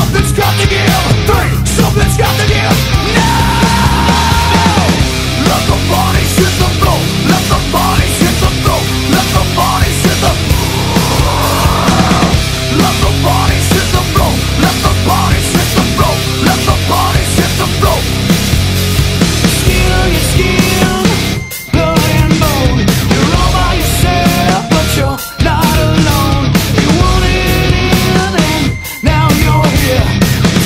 Something's got to give. Three. Something's got to give. Now. Let the bodies hit the floor. Let the bodies hit the floor. Let the bodies hit the floor. Let the bodies hit the floor. Let the bodies hit the floor. Let the bodies hit the floor. Skin on your skin, blood and bone. You're all by yourself, but you're not alone. You wanted in and now you're here.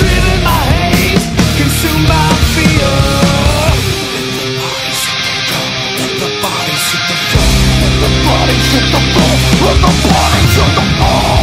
Driven by hate, consumed by fear. Let the bodies hit the floor. Let the bodies hit the floor. Let the bodies hit the floor. Let the bodies hit the floor.